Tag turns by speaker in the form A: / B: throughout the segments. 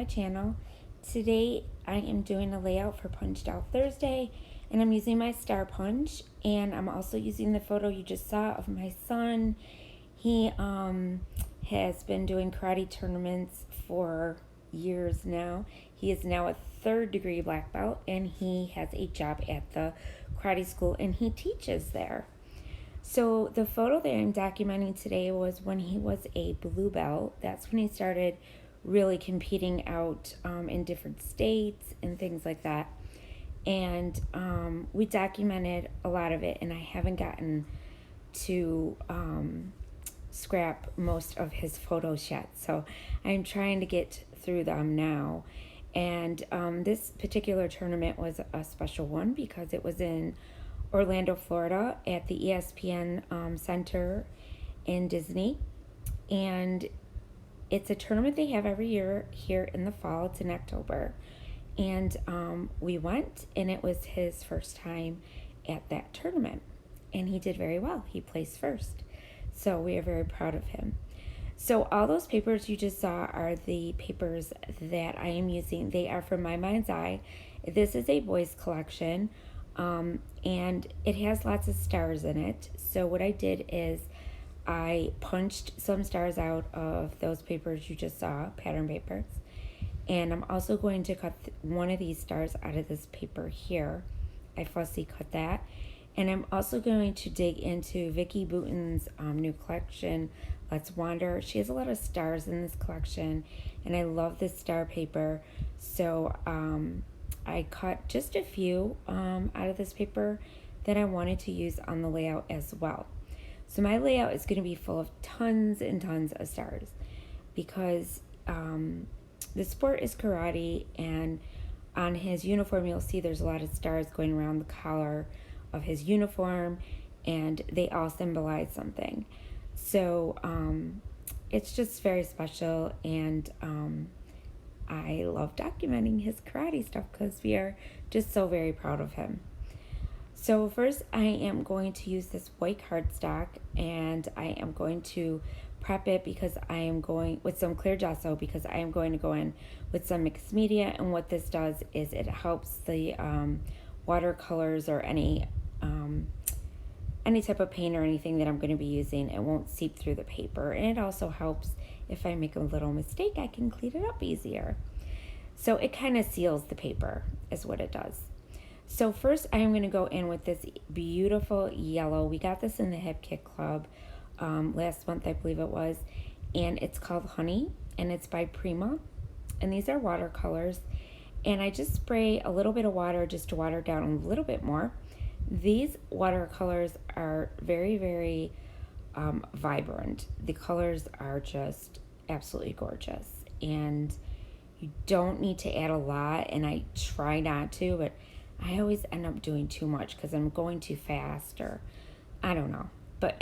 A: my channel. Today I am doing a layout for Punched Out Thursday, and I'm using my star punch, and I'm also using the photo you just saw of my son. He has been doing karate tournaments for years now. He is now a 3rd degree black belt, and he has a job at the karate school, and he teaches there. So the photo that I'm documenting today was when he was a blue belt. That's when he started really competing out in different states and things like that. And we documented a lot of it, and I haven't gotten to scrap most of his photos yet. So I'm trying to get through them now. And this particular tournament was a special one because it was in Orlando, Florida at the ESPN Center in Disney. And it's a tournament they have every year here in the fall. It's in October. And we went, and it was his first time at that tournament. And he did very well. He placed first. So we are very proud of him. So all those papers you just saw are the papers that I am using. They are from My Mind's Eye. This is a boys collection. And it has lots of stars in it. So what I did is I punched some stars out of those papers you just saw, pattern papers. And I'm also going to cut one of these stars out of this paper here. I fussy cut that. And I'm also going to dig into Vicki Boutin's new collection, Let's Wander. She has a lot of stars in this collection, and I love this star paper. So I cut just a few out of this paper that I wanted to use on the layout as well. So my layout is going to be full of tons and tons of stars because the sport is karate, and on his uniform you'll see there's a lot of stars going around the collar of his uniform, and they all symbolize something. So it's just very special, and I love documenting his karate stuff because we are just so very proud of him. So first I am going to use this white cardstock, and I am going to prep it because I am going with some clear gesso because I am going to go in with some mixed media. And what this does is it helps the watercolors or any type of paint or anything that I'm going to be using. It won't seep through the paper, and it also helps if I make a little mistake, I can clean it up easier. So it kind of seals the paper is what it does. So first I'm going to go in with this beautiful yellow. We got this in the Hip Kit Club last month, I believe it was. And it's called Honey, and it's by Prima. And these are watercolors. And I just spray a little bit of water just to water down a little bit more. These watercolors are very, very vibrant. The colors are just absolutely gorgeous, and you don't need to add a lot, and I try not to, but I always end up doing too much because I'm going too fast, or I don't know, but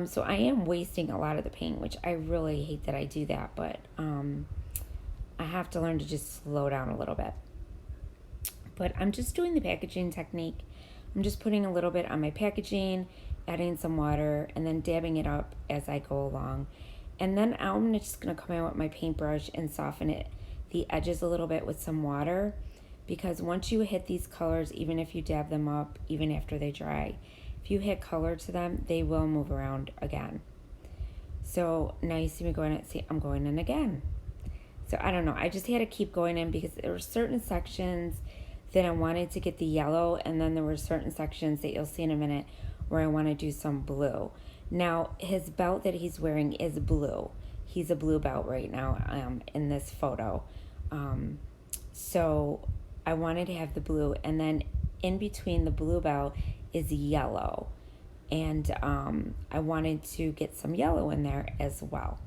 A: so I am wasting a lot of the paint, which I really hate that I do that, but I have to learn to just slow down a little bit. But I'm just doing the packaging technique. I'm just putting a little bit on my packaging, adding some water, and then dabbing it up as I go along. And then I'm just going to come in with my paintbrush and soften it, the edges a little bit with some water, because once you hit these colors, even if you dab them up, even after they dry, if you hit color to them, they will move around again. So now you see me going in, see, I'm going in again. So I don't know, I just had to keep going in because there were certain sections that I wanted to get the yellow, and then there were certain sections that you'll see in a minute where I want to do some blue. Now, his belt that he's wearing is blue. He's a blue belt right now in this photo. So I wanted to have the blue, and then in between the blue belt is yellow. And I wanted to get some yellow in there as well.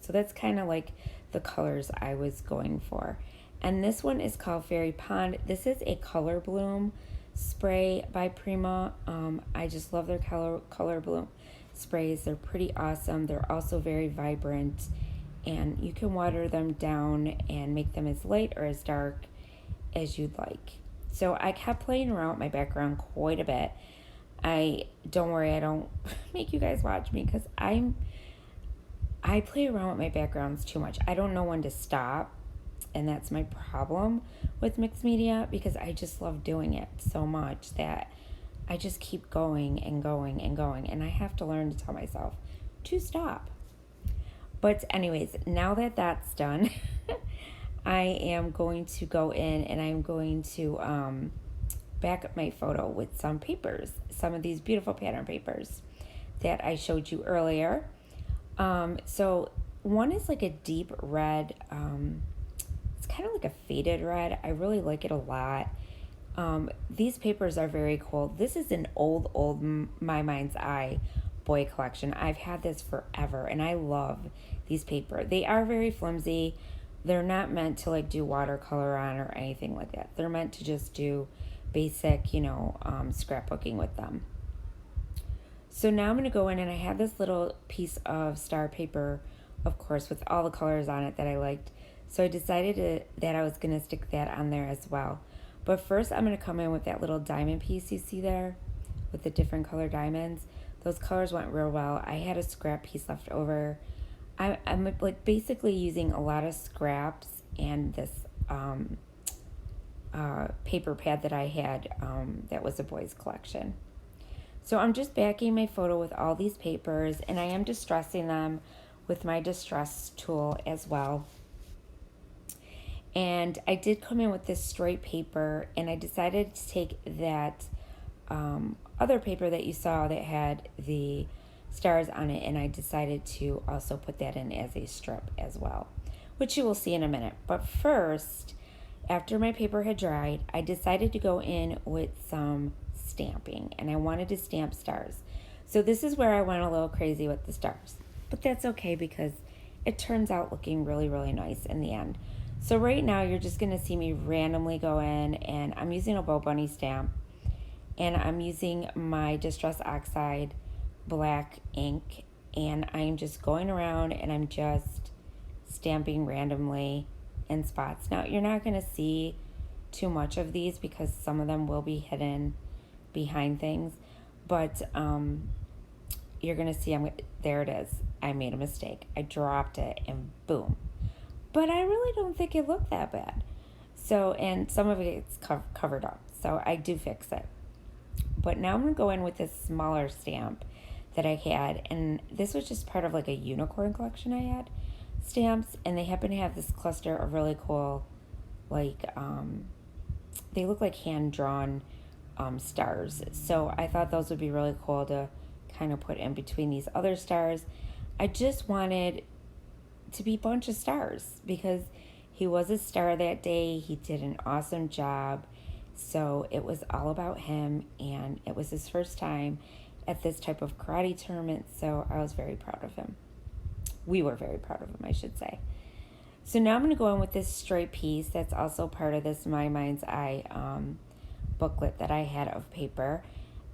A: So that's kind of like the colors I was going for. And this one is called Fairy Pond. This is a Color Bloom spray by Prima. I just love their color bloom sprays. They're pretty awesome. They're also very vibrant, and you can water them down and make them as light or as dark as you'd like. So I kept playing around with my background quite a bit. Don't worry, I don't make you guys watch me because I play around with my backgrounds too much. I don't know when to stop. And that's my problem with mixed media, because I just love doing it so much that I just keep going and going and going. And I have to learn to tell myself to stop. But anyways, now that that's done, I am going to go in and I'm going to back up my photo with some papers, some of these beautiful pattern papers that I showed you earlier. So one is like a deep red, it's kind of like a faded red. I really like it a lot. These papers are very cool. This is an old My Mind's Eye boy collection. I've had this forever and I love these paper. They are very flimsy. They're not meant to like do watercolor on or anything like that. They're meant to just do basic, scrapbooking with them. So now I'm going to go in and I have this little piece of star paper, of course, with all the colors on it that I liked. So I decided that I was going to stick that on there as well. But first I'm going to come in with that little diamond piece you see there with the different color diamonds. Those colors went real well. I had a scrap piece left over. I'm like basically using a lot of scraps and this paper pad that I had that was a boys collection. So I'm just backing my photo with all these papers, and I am distressing them with my distress tool as well. And I did come in with this straight paper, and I decided to take that other paper that you saw that had the stars on it, and I decided to also put that in as a strip as well, which you will see in a minute. But first, after my paper had dried, I decided to go in with some stamping, and I wanted to stamp stars. So this is where I went a little crazy with the stars, but that's okay because it turns out looking really, really nice in the end. So right now you're just going to see me randomly go in, and I'm using a Bow Bunny stamp, and I'm using my Distress Oxide black ink, and I'm just going around and I'm just stamping randomly in spots. Now you're not going to see too much of these because some of them will be hidden behind things, but you're going to see there it is. I made a mistake. I dropped it and boom. But I really don't think it looked that bad. So, and some of it's covered up, so I do fix it. But now I'm going to go in with this smaller stamp that I had, and this was just part of like a unicorn collection I had stamps, and they happen to have this cluster of really cool, like they look like hand-drawn stars. So I thought those would be really cool to kind of put in between these other stars. I just wanted to be a bunch of stars because he was a star that day. He did an awesome job. So it was all about him, and it was his first time at this type of karate tournament, so I was very proud of him. We were very proud of him, I should say. So now I'm going to go in with this straight piece that's also part of this My Mind's Eye booklet that I had of paper.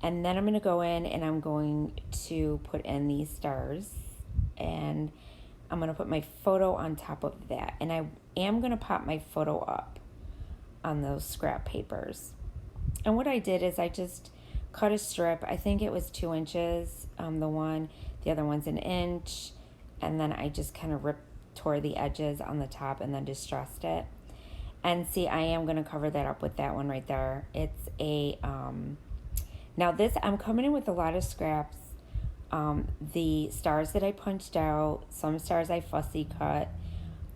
A: And then I'm going to go in and I'm going to put in these stars, and I'm going to put my photo on top of that. And I am going to pop my photo up on those scrap papers. And what I did is I just cut a strip. I think it was 2 inches, the other one's an inch, and then I just kind of tore the edges on the top and then distressed it. And see, I am going to cover that up with that one right there. It's a now this, I'm coming in with a lot of scraps. The stars that I punched out, some stars I fussy cut.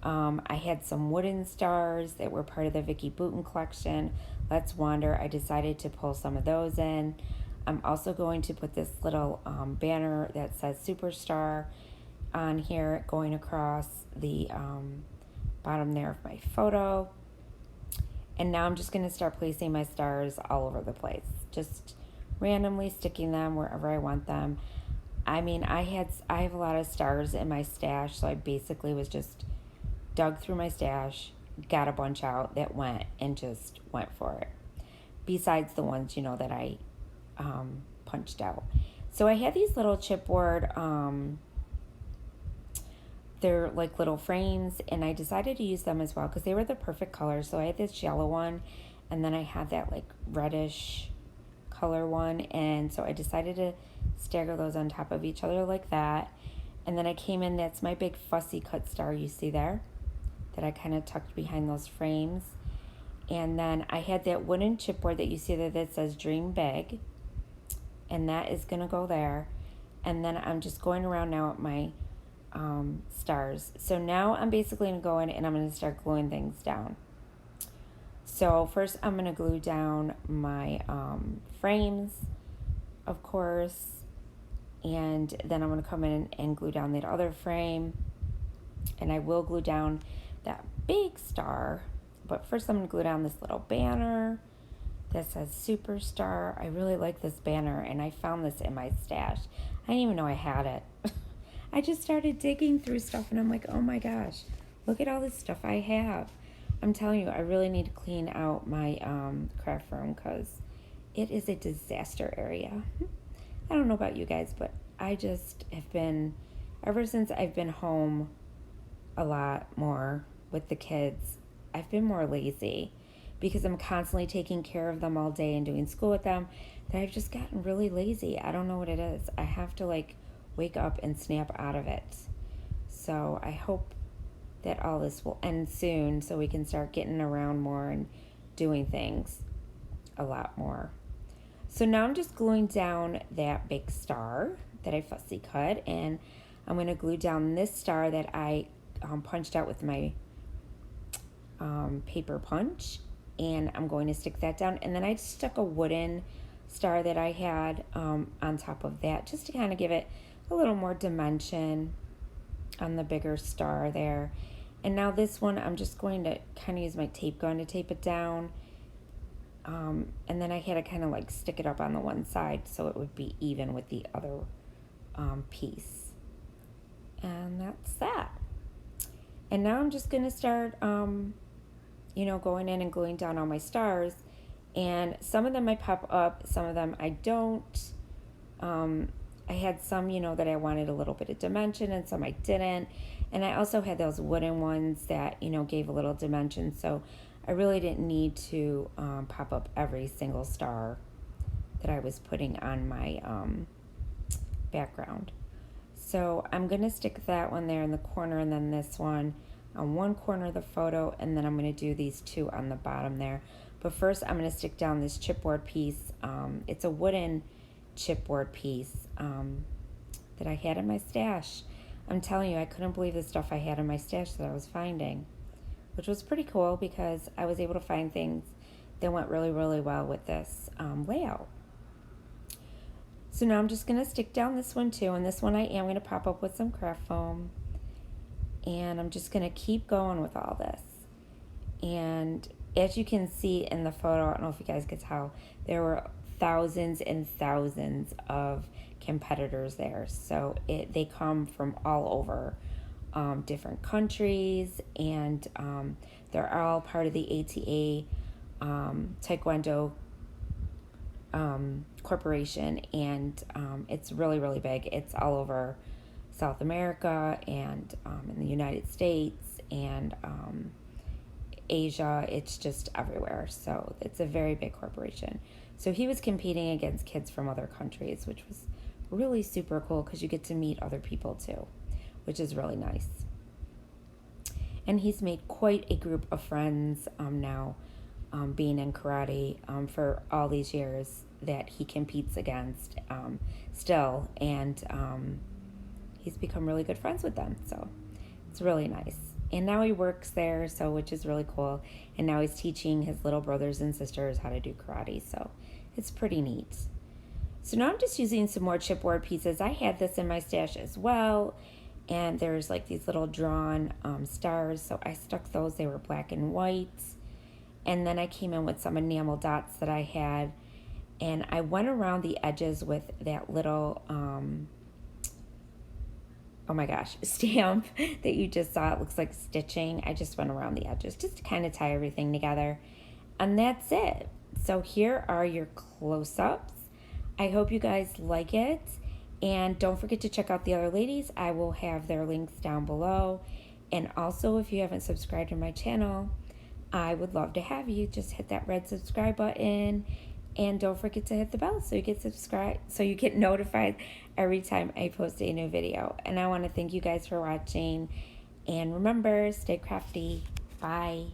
A: I had some wooden stars that were part of the Vicky Boutin collection. Let's Wander. I decided to pull some of those in. I'm also going to put this little banner that says Superstar on here going across the bottom there of my photo. And now I'm just going to start placing my stars all over the place. Just randomly sticking them wherever I want them. I mean, I have a lot of stars in my stash, so I basically was just dug through my stash, got a bunch out that went, and just went for it. Besides the ones, that I punched out. So I had these little chipboard, they're like little frames, and I decided to use them as well because they were the perfect color. So I had this yellow one, and then I had that like reddish color one, and so I decided to stagger those on top of each other like that. And then I came in, that's my big fussy cut star you see there. that I kind of tucked behind those frames. And then I had that wooden chipboard that you see there that says Dream Big. And that is going to go there. And then I'm just going around now at my stars. So now I'm basically going to go in and I'm going to start gluing things down. So first I'm going to glue down my frames, of course. And then I'm going to come in and glue down that other frame. And I will glue down that big star. But first I'm going to glue down this little banner that says Superstar. I really like this banner, and I found this in my stash. I didn't even know I had it. I just started digging through stuff, and I'm like, oh my gosh, look at all this stuff I have. I'm telling you, I really need to clean out my craft room because it is a disaster area. I don't know about you guys, but I just have been, ever since I've been home a lot more with the kids, I've been more lazy because I'm constantly taking care of them all day and doing school with them, that I've just gotten really lazy. I don't know what it is. I have to wake up and snap out of it. So I hope that all this will end soon so we can start getting around more and doing things a lot more. So now I'm just gluing down that big star that I fussy cut, and I'm going to glue down this star that I punched out with my paper punch, and I'm going to stick that down. And then I stuck a wooden star that I had on top of that, just to kind of give it a little more dimension on the bigger star there. And now this one, I'm just going to kind of use my tape gun to tape it down. And then I had to kind of stick it up on the one side so it would be even with the other piece. And that's that. And now I'm just going to start going in and gluing down all my stars, and some of them I pop up, some of them I don't. I had some, that I wanted a little bit of dimension, and some I didn't. And I also had those wooden ones that, gave a little dimension, so I really didn't need to pop up every single star that I was putting on my background. So I'm going to stick that one there in the corner, and then this one on one corner of the photo, and then I'm going to do these two on the bottom there. But first I'm going to stick down this chipboard piece. It's a wooden chipboard piece that I had in my stash. I'm telling you, I couldn't believe the stuff I had in my stash that I was finding, which was pretty cool because I was able to find things that went really, really well with this layout. So now I'm just going to stick down this one too, and this one I am going to pop up with some craft foam. And I'm just going to keep going with all this. And as you can see in the photo, I don't know if you guys could tell, there were thousands and thousands of competitors there. So they come from all over different countries, and they're all part of the ATA Taekwondo corporation, and it's really, really big. It's all over South America and in the United States and Asia. It's just everywhere. So it's a very big corporation. So he was competing against kids from other countries, which was really super cool because you get to meet other people too, which is really nice. And he's made quite a group of friends now, being in karate for all these years that he competes against still, and he's become really good friends with them, so it's really nice. And now he works there, so which is really cool. And now he's teaching his little brothers and sisters how to do karate, so it's pretty neat. So now I'm just using some more chipboard pieces. I had this in my stash as well, and there's these little drawn stars, so I stuck those. They were black and white. And then I came in with some enamel dots that I had, and I went around the edges with that little oh my gosh, stamp that you just saw. It looks like stitching. I just went around the edges just to kind of tie everything together. And that's it. So here are your close-ups. I hope you guys like it. And don't forget to check out the other ladies. I will have their links down below. And also, if you haven't subscribed to my channel, I would love to have you. Just hit that red subscribe button. And don't forget to hit the bell so you get subscribed, so you get notified every time I post a new video. And I want to thank you guys for watching. And remember, stay crafty. Bye.